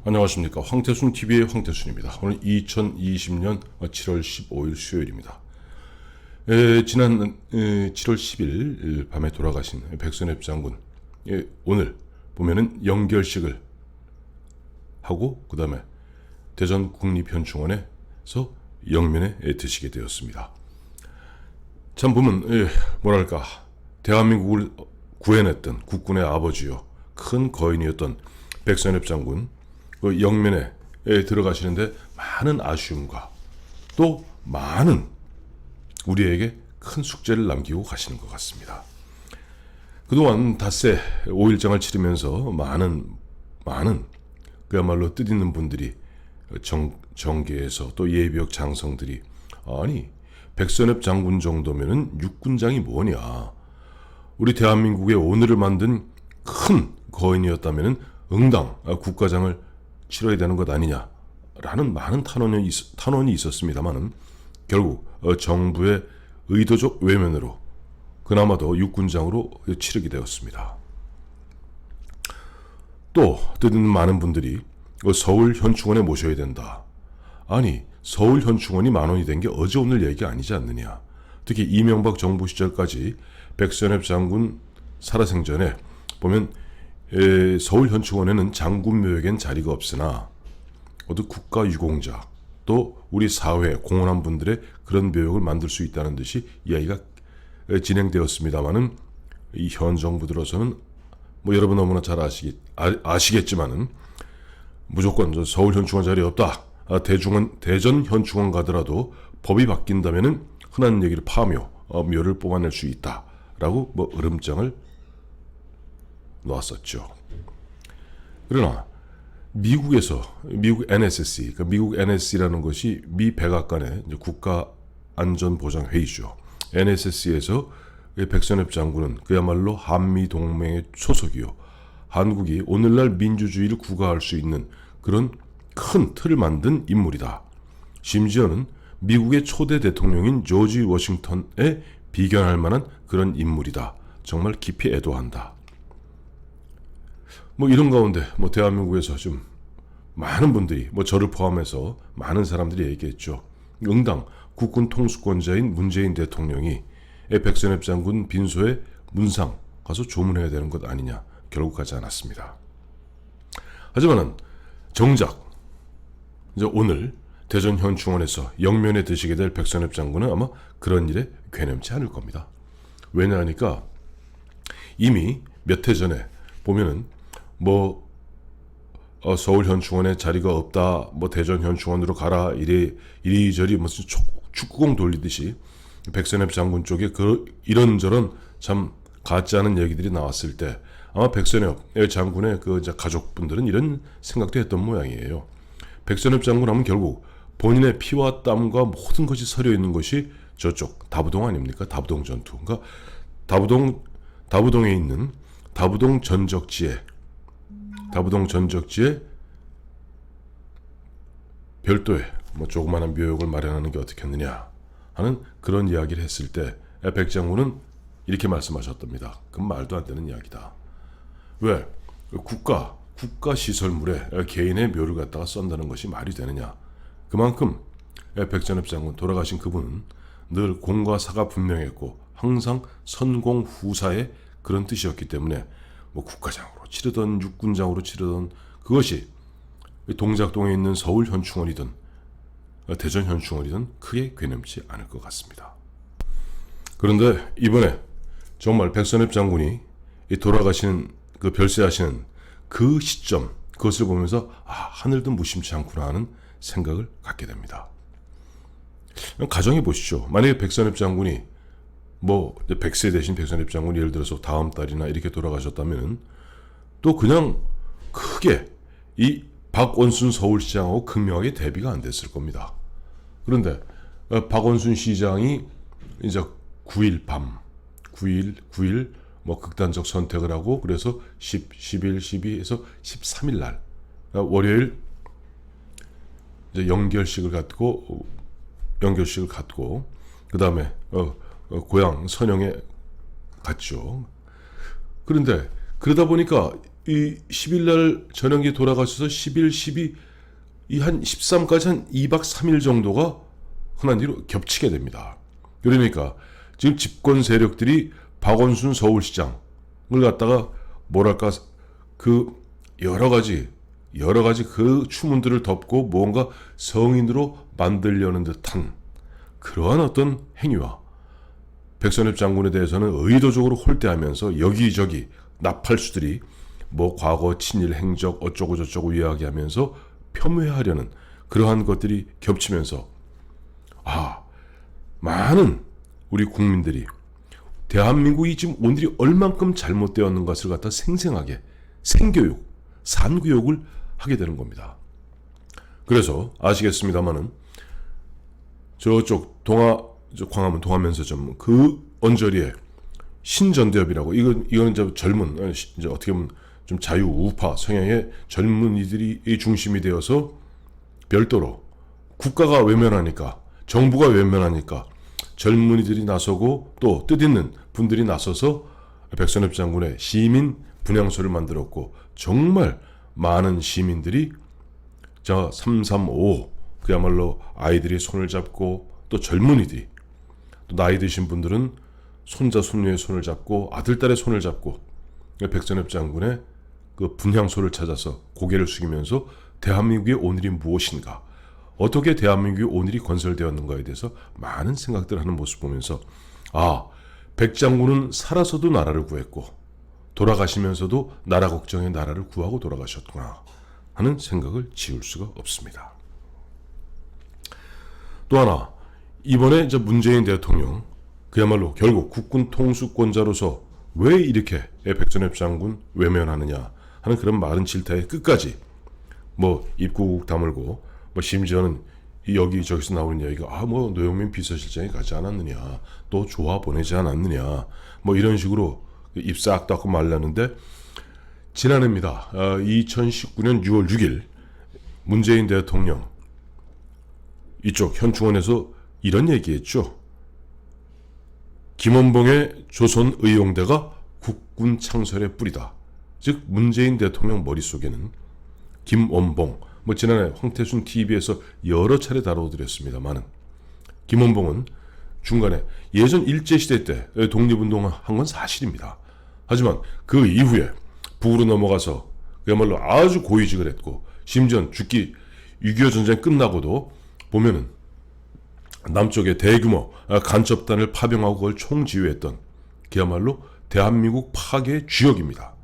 안녕하십니까. 황태순TV의 황태순입니다. 오늘 2020년 7월 15일 수요일입니다. 지난 7월 10일 밤에 돌아가신 백선엽 장군, 오늘 보면은 영결식을 하고 그 다음에 대전 국립현충원에서 영면에 드시게 되었습니다. 참 보면 뭐랄까, 대한민국을 구해냈던 국군의 아버지요, 큰 거인이었던 백선엽 장군 그 영면에 들어가시는데 많은 아쉬움과 또 많은 우리에게 큰 숙제를 남기고 가시는 것 같습니다. 그동안 닷새 5일장을 치르면서 많은 그야말로 뜻있는 분들이 정계에서 또 예비역 장성들이, 아니 백선엽 장군 정도면은 육군장이 뭐냐, 우리 대한민국의 오늘을 만든 큰 거인이었다면은 응당 국가장을 치러야 되는 것 아니냐라는 많은 탄원이 있었습니다만은 결국 정부의 의도적 외면으로 그나마도 육군장으로 치르게 되었습니다. 또 뜻있는 많은 분들이 서울 현충원에 모셔야 된다. 아니 서울 현충원이 만원이 된 게 어제 오늘 얘기 아니지 않느냐. 특히 이명박 정부 시절까지 백선엽 장군 살아생전에 보면 서울 현충원에는 장군묘역엔 자리가 없으나 어떤 국가유공자 또 우리 사회에 공헌한 분들의 그런 묘역을 만들 수 있다는 듯이 이야기가 진행되었습니다마는 이 현 정부 들어서는 뭐 여러분 너무나 잘 아시겠지만은 무조건 서울 현충원 자리 없다. 대전 현충원 가더라도 법이 바뀐다면은 흔한 얘기를 파묘, 묘를 뽑아낼 수 있다라고 뭐 으름장을 놓았었죠. 그러나 미국 NSC, 그러니까 미국 NSC라는 것이 미 백악관의 국가안전보장회의죠. NSC에서 백선엽 장군은 그야말로 한미동맹의 소속이요, 한국이 오늘날 민주주의를 구가할 수 있는 그런 큰 틀을 만든 인물이다. 심지어는 미국의 초대 대통령인 조지 워싱턴에 비견할 만한 그런 인물이다. 정말 깊이 애도한다. 뭐 이런 가운데 대한민국에서 좀 많은 분들이 저를 포함해서 많은 사람들이 얘기했죠. 응당 국군 통수권자인 문재인 대통령이 백선엽 장군 빈소에 문상 가서 조문해야 되는 것 아니냐. 결국 가지 않았습니다. 하지만은 정작 이제 오늘 대전 현충원에서 영면에 드시게 될 백선엽 장군은 아마 그런 일에 괴념치 않을 겁니다. 왜냐하니까 이미 몇 해 전에 보면은 서울 현충원에 자리가 없다, 대전 현충원으로 가라, 이리저리 무슨 축구공 돌리듯이 백선엽 장군 쪽에 이런저런 참 같지 않은 얘기들이 나왔을 때 아마 백선엽 장군의 가족분들은 이런 생각도 했던 모양이에요. 백선엽 장군 하면 결국 본인의 피와 땀과 모든 것이 서려 있는 것이 저쪽 다부동 아닙니까? 다부동 전투. 그러니까 다부동에 있는 다부동 전적지에 별도의 조그마한 묘역을 마련하는 게 어떻겠느냐 하는 그런 이야기를 했을 때 백 장군은 이렇게 말씀하셨답니다. 그건 말도 안 되는 이야기다. 왜? 국가 시설물에 개인의 묘를 갖다가 썬다는 것이 말이 되느냐. 그만큼 백선엽 장군 돌아가신 그분은 늘 공과 사가 분명했고 항상 선공후사의 그런 뜻이었기 때문에 국가장으로 치르던 육군장으로 치르던 그것이 동작동에 있는 서울 현충원이든 대전 현충원이든 크게 괴념치 않을 것 같습니다. 그런데 이번에 정말 백선엽 장군이 돌아가시는 별세하시는 그 시점, 그것을 보면서 하늘도 무심치 않구나 하는 생각을 갖게 됩니다. 가정해 보시죠. 만약에 백선엽 장군이 100세 되신 백선엽 장군이 예를 들어서 다음 달이나 이렇게 돌아가셨다면 또 그냥 크게 이 박원순 서울시장하고 극명하게 대비가 안 됐을 겁니다. 그런데 박원순 시장이 이제 9일 극단적 선택을 하고 그래서 11, 12에서 13일 날 월요일 이제 영결식을 갖고 그 다음에 고향 선영에 갔죠. 그런데 그러다 보니까 이 10일 날 전용기 돌아가셔서 10일, 12, 이 한 13까지 한 2박 3일 정도가 흔한 일로 겹치게 됩니다. 그러니까 지금 집권 세력들이 박원순 서울시장을 갖다가 뭐랄까 그 여러 가지 그 추문들을 덮고 뭔가 성인으로 만들려는 듯한 그러한 어떤 행위와 백선엽 장군에 대해서는 의도적으로 홀대하면서 여기저기 나팔수들이 뭐 과거 친일 행적 어쩌고 저쩌고 이야기하면서 폄훼하려는 그러한 것들이 겹치면서 많은 우리 국민들이 대한민국이 지금 오늘이 얼만큼 잘못되었는 것을 갖다 생생하게 생교육, 산교육을 하게 되는 겁니다. 그래서 아시겠습니다마는 저쪽 광화문 동화면서점 그 언저리에 신전대협이라고 이건 이제 젊은 이제 어떻게 보면 좀 자유우파 성향의 젊은이들이 중심이 되어서 별도로 국가가 외면하니까 정부가 외면하니까 젊은이들이 나서고 또 뜻있는 분들이 나서서 백선엽 장군의 시민 분향소를 만들었고 정말 많은 시민들이 저 335 그야말로 아이들이 손을 잡고 또 젊은이들이 또 나이 드신 분들은 손자 손녀의 손을 잡고 아들딸의 손을 잡고 백선엽 장군의 그 분향소를 찾아서 고개를 숙이면서 대한민국의 오늘이 무엇인가 어떻게 대한민국의 오늘이 건설되었는가에 대해서 많은 생각들을 하는 모습 보면서 백장군은 살아서도 나라를 구했고 돌아가시면서도 나라 걱정에 나라를 구하고 돌아가셨구나 하는 생각을 지울 수가 없습니다. 또 하나 이번에 이제 문재인 대통령 그야말로 결국 국군 통수권자로서 왜 이렇게 백선엽 장군 외면하느냐 하는 그런 많은 질타에 끝까지 뭐 입구국 다물고 뭐 심지어는 여기저기서 나오는 이야기가 뭐 노영민 비서실장이 가지 않았느냐 또 조화 보내지 않았느냐 뭐 이런 식으로 입 싹 닫고 말랐는데 지난해입니다. 2019년 6월 6일 문재인 대통령 이쪽 현충원에서 이런 얘기했죠. 김원봉의 조선의용대가 국군 창설의 뿌리다. 즉 문재인 대통령 머릿속에는 김원봉 뭐 지난해 황태순 TV에서 여러 차례 다뤄드렸습니다만 김원봉은 중간에 예전 일제시대 때 독립운동을 한 건 사실입니다. 하지만 그 이후에 북으로 넘어가서 그야말로 아주 고위직을 했고 심지어 죽기 6.25 전쟁 끝나고도 보면은 남쪽에 대규모 간첩단을 파병하고 그걸 총지휘했던 그야말로 대한민국 파괴의 주역입니다.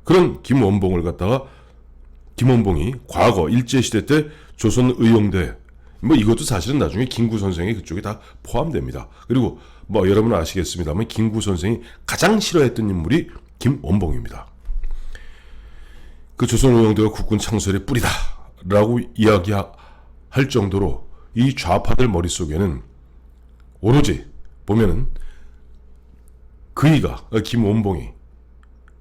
그런 김원봉을 갖다가 김원봉이 과거 일제시대 때 조선의용대 뭐 이것도 사실은 나중에 김구 선생이 그쪽에 다 포함됩니다. 그리고 뭐 여러분 아시겠습니다만 김구 선생이 가장 싫어했던 인물이 김원봉입니다. 그 조선의용대가 국군 창설의 뿌리다 라고 이야기할 정도로 이 좌파들 머릿속에는 오로지 보면은 그이가 김원봉이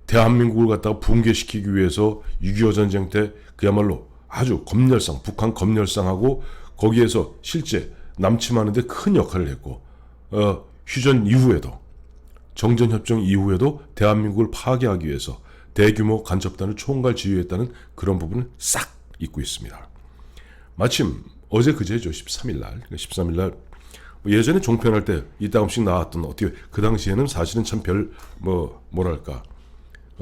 대한민국을 갖다가 붕괴시키기 위해서 6.25 전쟁 때 그야말로 아주 검열상 북한 검열상하고 거기에서 실제 남침하는데 큰 역할을 했고 휴전 이후에도 정전협정 이후에도 대한민국을 파괴하기 위해서 대규모 간첩단을 총괄 지휘했다는 그런 부분을 싹 잊고 있습니다. 마침 어제 그제죠. 13일날 예전에 종편할 때 이따금씩 나왔던 어떻게 그 당시에는 사실은 참 별 뭐랄까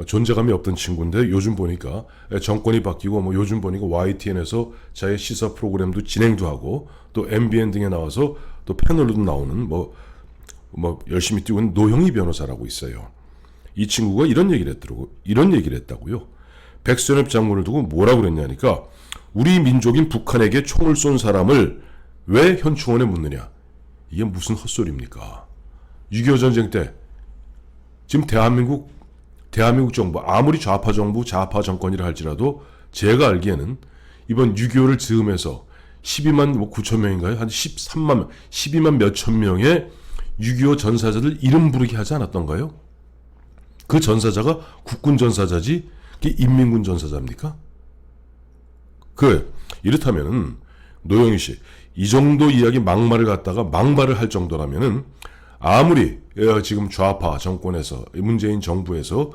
존재감이 없던 친구인데 요즘 보니까 정권이 바뀌고 뭐 요즘 보니까 YTN에서 자기 시사 프로그램도 진행도 하고 또 MBN 등에 나와서 또 패널로도 나오는 뭐 열심히 뛰고 있는 노형희 변호사라고 있어요. 이 친구가 이런 얘기를 했다고요. 백선엽 장군을 두고 뭐라고 그랬냐니까 우리 민족인 북한에게 총을 쏜 사람을 왜 현충원에 묻느냐. 이게 무슨 헛소리입니까? 6.25 전쟁 때 지금 대한민국 정부 아무리 좌파 정부 좌파 정권이라 할지라도 제가 알기에는 이번 6.25를 즈음해서 12만 9천 명인가요? 한 13만 명 12만 몇천 명의 6.25 전사자들 이름 부르기 하지 않았던가요? 그 전사자가 국군 전사자지 그게 인민군 전사자입니까? 이렇다면은 노영희 씨 이 정도 이야기 막말을 갖다가 막말을 할 정도라면은 아무리 지금 좌파 정권에서 문재인 정부에서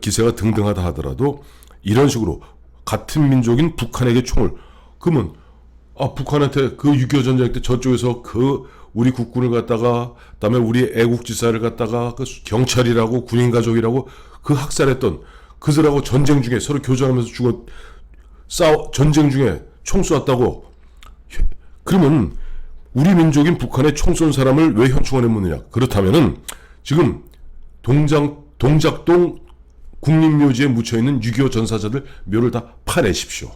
기세가 등등하다 하더라도 이런 식으로 같은 민족인 북한에게 총을, 그러면 북한한테 그 6.25 전쟁 때 저쪽에서 그 우리 국군을 갖다가, 그다음에 우리 애국지사를 갖다가 그 경찰이라고 군인 가족이라고 그 학살했던 그들하고 전쟁 중에 서로 교전하면서 전쟁 중에 총 쏘았다고. 그러면 우리 민족인 북한에 총 쏜 사람을 왜 현충원에 묻느냐? 그렇다면은 지금 동작동 국립묘지에 묻혀있는 6.25 전사자들 묘를 다 파내십시오.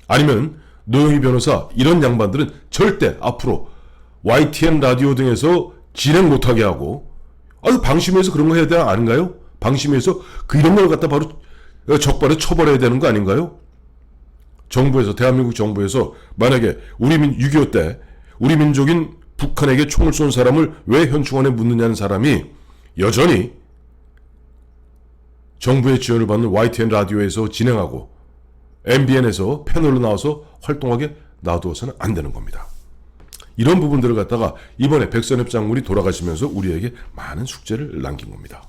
아니면 노영희 변호사, 이런 양반들은 절대 앞으로 YTN 라디오 등에서 진행 못하게 하고, 방심위에서 그런 거 해야 되는 거 아닌가요? 방심위에서 이런 걸 갖다 바로 적발에 처벌해야 되는 거 아닌가요? 정부에서, 대한민국 정부에서 만약에 6.25 때 우리 민족인 북한에게 총을 쏜 사람을 왜 현충원에 묻느냐는 사람이 여전히 정부의 지원을 받는 YTN 라디오에서 진행하고 MBN에서 패널로 나와서 활동하게 놔두어서는 안 되는 겁니다. 이런 부분들을 갖다가 이번에 백선엽 장군이 돌아가시면서 우리에게 많은 숙제를 남긴 겁니다.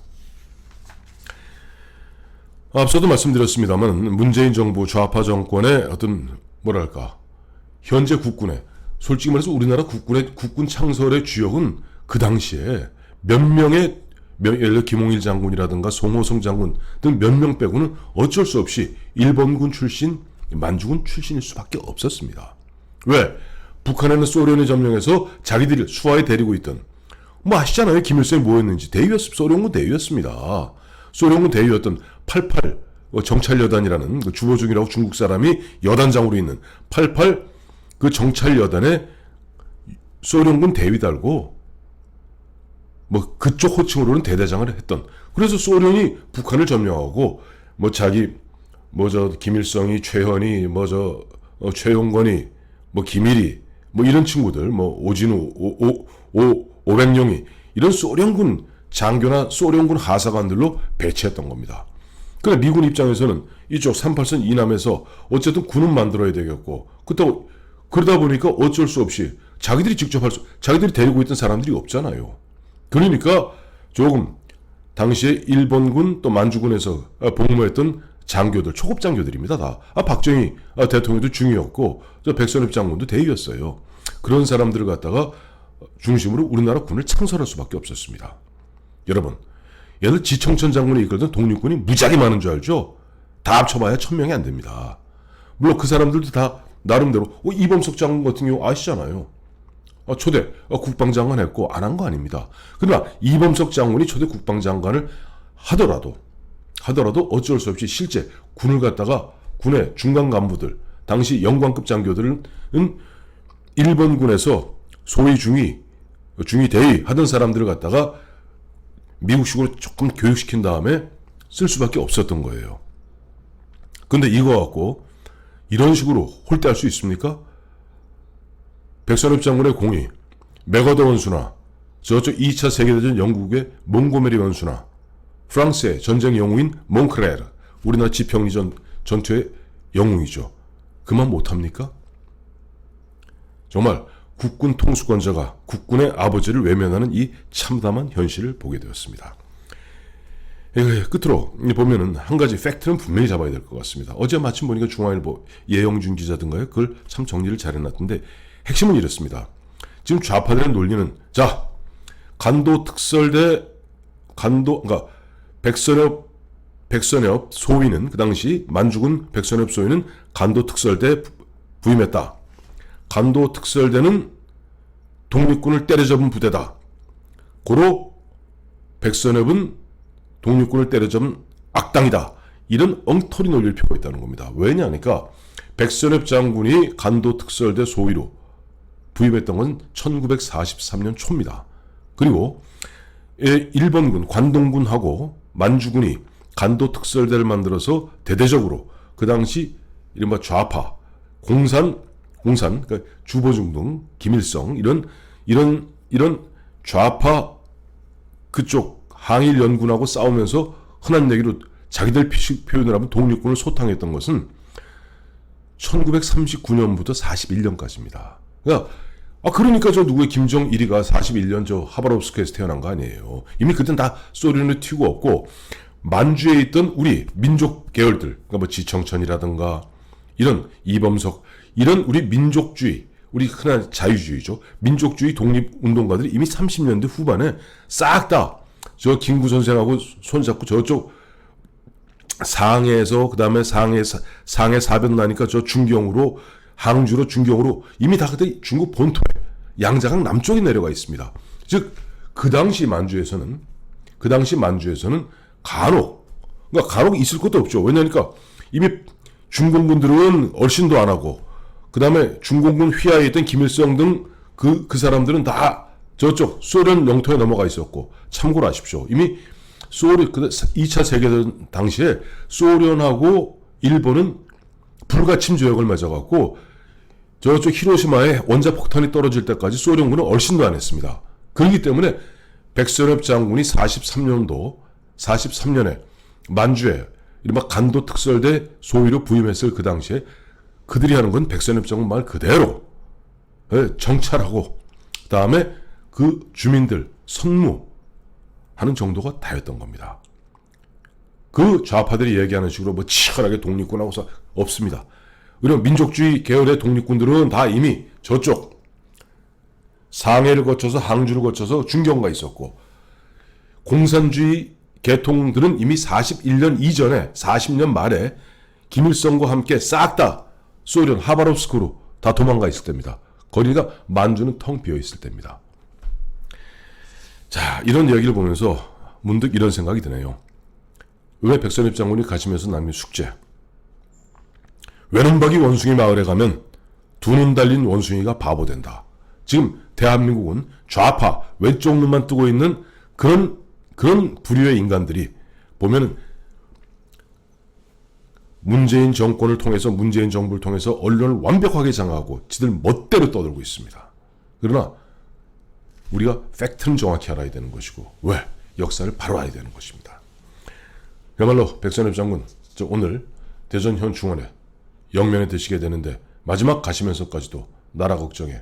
앞서도 말씀드렸습니다만 문재인 정부 좌파 정권의 어떤 현재 국군의, 솔직히 말해서 우리나라 국군 창설의 주역은 그 당시에 몇 명의, 예를 들어 김홍일 장군이라든가 송호성 장군 등 몇 명 빼고는 어쩔 수 없이 일본군 출신, 만주군 출신일 수밖에 없었습니다. 왜? 북한에는 소련이 점령해서 자기들이 수하에 데리고 있던, 아시잖아요. 김일성이 뭐였는지. 소련군 대위였습니다. 소련군 대위였던 88 정찰여단이라는 그 주보중이라고 중국 사람이 여단장으로 있는 88 그 정찰여단에 소련군 대위 달고 그쪽 호칭으로는 대대장을 했던, 그래서 소련이 북한을 점령하고 김일성이, 최현이, 최용건이, 김일이, 이런 친구들, 오진우, 오백룡이, 이런 소련군 장교나 소련군 하사관들로 배치했던 겁니다. 그러나 미군 입장에서는 이쪽 38선 이남에서 어쨌든 군은 만들어야 되겠고, 그러다 보니까 어쩔 수 없이 자기들이 직접 자기들이 데리고 있던 사람들이 없잖아요. 그러니까 조금 당시에 일본군 또 만주군에서 복무했던 장교들, 초급 장교들입니다. 다. 박정희 대통령도 중위였고, 백선엽 장군도 대위였어요. 그런 사람들을 갖다가 중심으로 우리나라 군을 창설할 수밖에 없었습니다. 여러분, 예를 들어 지청천 장군이 이끌던 독립군이 무지하게 많은 줄 알죠? 다 합쳐봐야 1000명이 안 됩니다. 물론 그 사람들도 다 나름대로, 이범석 장군 같은 경우 아시잖아요. 초대 국방장관 했고 안 한 거 아닙니다. 그러나 이범석 장군이 초대 국방장관을 하더라도 어쩔 수 없이 실제 군을 갖다가, 군의 중간 간부들, 당시 영관급 장교들은 일본군에서 소위 중위 대위 하던 사람들을 갖다가 미국식으로 조금 교육시킨 다음에 쓸 수밖에 없었던 거예요. 근데 이거 갖고 이런 식으로 홀대할 수 있습니까? 백선엽 장군의 공이, 맥어더 원수나 저쪽 2차 세계대전 영국의 몽고메리 원수나 프랑스의 전쟁 영웅인 몽크레르, 우리나라 지평리 전투의 영웅이죠. 그만 못합니까? 정말 국군 통수권자가 국군의 아버지를 외면하는 이 참담한 현실을 보게 되었습니다. 끝으로 보면은 한 가지 팩트는 분명히 잡아야 될 것 같습니다. 어제 마침 보니까 중앙일보 예영준 기자든가요, 그걸 참 정리를 잘해놨던데 핵심은 이렇습니다. 지금 좌파들의 논리는, 간도 특설대 그러니까 백선엽 소위는, 그 당시 만주군 백선엽 소위는 간도 특설대 부임했다. 간도 특설대는 독립군을 때려잡은 부대다. 고로 백선엽은 독립군을 때려잡은 악당이다. 이런 엉터리 논리를 펴고 있다는 겁니다. 왜냐하니까 백선엽 장군이 간도 특설대 소위로 부임했던 건 1943년 초입니다. 그리고 일본군, 관동군하고 만주군이 간도 특설대를 만들어서 대대적으로 그 당시 이른바 좌파, 공산, 그러니까 주보중등, 김일성, 이런 좌파 그쪽 항일 연군하고 싸우면서 흔한 얘기로 자기들 표현을 하면 독립군을 소탕했던 것은 1939년부터 41년까지입니다. 그러니까 저 누구의 김정일이가 41년 저 하바롭스크에서 태어난 거 아니에요. 이미 그땐 다 소련을 튀고 없고, 만주에 있던 우리 민족 계열들, 그러니까 뭐 지청천이라든가 이런 이범석, 이런 우리 민족주의, 우리 흔한 자유주의죠. 민족주의 독립운동가들이 이미 30년대 후반에 싹 다 저 김구 선생하고 손잡고 저쪽 상해에서 그 다음에 상해 사변 나니까 저 중경으로 항주로 중경으로 이미 다 그때 중국 본토에 양자강 남쪽에 내려가 있습니다. 즉 그 당시 만주에서는 간혹 그러니까 간혹 있을 것도 없죠. 왜냐니까 이미 중공군들은 얼씬도 안 하고 그 다음에 중공군 휘하에 있던 김일성 등 그 사람들은 다 저쪽 소련 영토에 넘어가 있었고 참고로 아십시오. 이미 소련 2차 세계대전 당시에 소련하고 일본은 불가침 조약을 맺어갖고 저쪽 히로시마에 원자폭탄이 떨어질 때까지 소련군은 얼씬도 안 했습니다. 그렇기 때문에 백선엽 장군이 43년에 만주에 이른바 간도 특설대 소위로 부임했을 그 당시에 그들이 하는 건 백선엽 장군 말 그대로 정찰하고 그 다음에 그 주민들 선무하는 정도가 다였던 겁니다. 그 좌파들이 얘기하는 식으로 뭐 치열하게 독립군하고서 없습니다. 이런 민족주의 계열의 독립군들은 다 이미 저쪽 상해를 거쳐서 항주를 거쳐서 중경가 있었고 공산주의 계통들은 이미 41년 이전에 40년 말에 김일성과 함께 싹 다 소련 하바롭스크로 다 도망가 있을 때입니다. 거리가 만주는 텅 비어 있을 때입니다. 자, 이런 이야기를 보면서 문득 이런 생각이 드네요. 왜 백선엽 장군이 가시면서 남긴 숙제. 외눈박이 원숭이 마을에 가면 두 눈 달린 원숭이가 바보 된다. 지금 대한민국은 좌파 왼쪽 눈만 뜨고 있는 그런 부류의 인간들이 보면은 문재인 정권을 통해서 문재인 정부를 통해서 언론을 완벽하게 장악하고 지들 멋대로 떠들고 있습니다. 그러나 우리가 팩트는 정확히 알아야 되는 것이고 왜? 역사를 바로 알아야 되는 것입니다. 그야말로 백선엽 장군 오늘 대전 현 중원에 영면에 드시게 되는데 마지막 가시면서까지도 나라 걱정에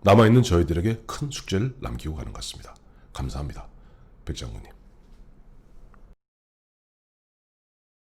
남아있는 저희들에게 큰 숙제를 남기고 가는 것 같습니다. 감사합니다. 백 장군님.